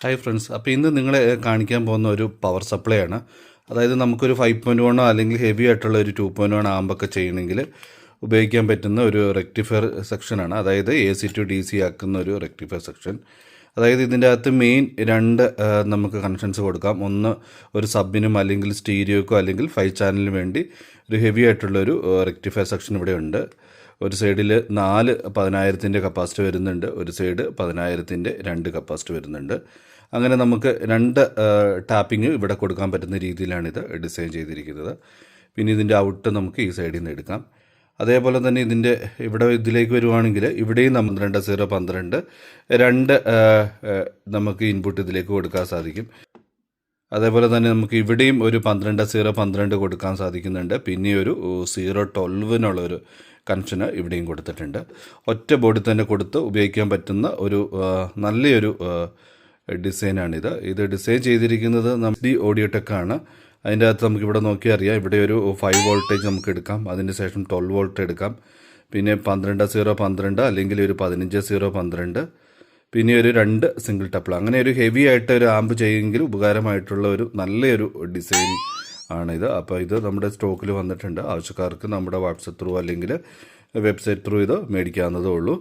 Hi friends, അപ്പോൾ ഇന്ന് നിങ്ങളെ കാണിക്കാൻ പോകുന്ന ഒരു പവർ സപ്ലൈ ആണ്. അതായത് നമുക്കൊരു 5.1 അല്ലെങ്കിൽ ഹെവി ആയിട്ടുള്ള ഒരു 2.1 ആമ്പൊക്കെ ചെയ്യണമെങ്കിൽ ഉപയോഗിക്കാൻ പറ്റുന്ന ഒരു റെക്ടിഫയർ സെക്ഷനാണ്. അതായത് AC ടു DC ആക്കുന്ന ഒരു റെക്ടിഫയർ സെക്ഷൻ. അതായത് ഇതിൻ്റെ അകത്ത് മെയിൻ നമുക്ക് കണക്ഷൻസ് കൊടുക്കാം. ഒന്ന് ഒരു സബിനും അല്ലെങ്കിൽ സ്റ്റീരിയോക്കോ അല്ലെങ്കിൽ 5 ചാനലിനും വേണ്ടി ഒരു ഹെവി ആയിട്ടുള്ളൊരു റെക്ടിഫയർ സെക്ഷൻ ഇവിടെ ഉണ്ട്. ഒരു സൈഡിൽ 10,000 കപ്പാസിറ്റി വരുന്നുണ്ട്, ഒരു സൈഡ് 10,000 2 കപ്പാസിറ്റി വരുന്നുണ്ട്. അങ്ങനെ നമുക്ക് 2 ടാപ്പിംഗ് ഇവിടെ കൊടുക്കാൻ പറ്റുന്ന രീതിയിലാണിത് ഡിസൈൻ ചെയ്തിരിക്കുന്നത്. പിന്നെ ഇതിൻ്റെ ഔട്ട് നമുക്ക് ഈ സൈഡിൽ നിന്ന് എടുക്കാം. അതേപോലെ തന്നെ ഇതിലേക്ക് വരുവാണെങ്കിൽ ഇവിടെയും 12 2 നമുക്ക് ഇൻപുട്ട് ഇതിലേക്ക് കൊടുക്കാൻ സാധിക്കും. അതേപോലെ തന്നെ നമുക്ക് ഇവിടെയും ഒരു 12 കൊടുക്കാൻ സാധിക്കുന്നുണ്ട്. പിന്നെ ഒരു 012 കണക്ഷന് ഇവിടെയും കൊടുത്തിട്ടുണ്ട്. ഒറ്റ ബോർഡിൽ തന്നെ കൊടുത്ത് ഉപയോഗിക്കാൻ പറ്റുന്ന ഒരു നല്ലൊരു ഡിസൈനാണിത്. ഇത് ഡിസൈൻ ചെയ്തിരിക്കുന്നത് നമ്മുടെ ഓഡിയോ ടെക്കാണ്. അതിൻ്റെ അകത്ത് നമുക്കിവിടെ നോക്കിയാൽ അറിയാം, ഇവിടെ ഒരു 5 വോൾട്ടേജ് നമുക്ക് എടുക്കാം, അതിന് ശേഷം 12 വോൾട്ട് എടുക്കാം, പിന്നെ 12 അല്ലെങ്കിൽ ഒരു 15 പിന്നെ ഒരു 2 സിംഗിൾ ടപ്പിൾ. അങ്ങനെ ഒരു ഹെവി ആയിട്ട് ഒരു ആമ്പ് ചെയ്യുമെങ്കിൽ ഉപകാരമായിട്ടുള്ള ഒരു നല്ലൊരു ഡിസൈൻ ആണിത്. അപ്പോൾ ഇത് നമ്മുടെ സ്റ്റോക്കിൽ വന്നിട്ടുണ്ട്. ആവശ്യക്കാർക്ക് നമ്മുടെ വാട്സപ്പ് ത്രൂ അല്ലെങ്കിൽ വെബ്സൈറ്റ് ത്രൂ ഇത് മേടിക്കാവുന്നതേ ഉള്ളൂ.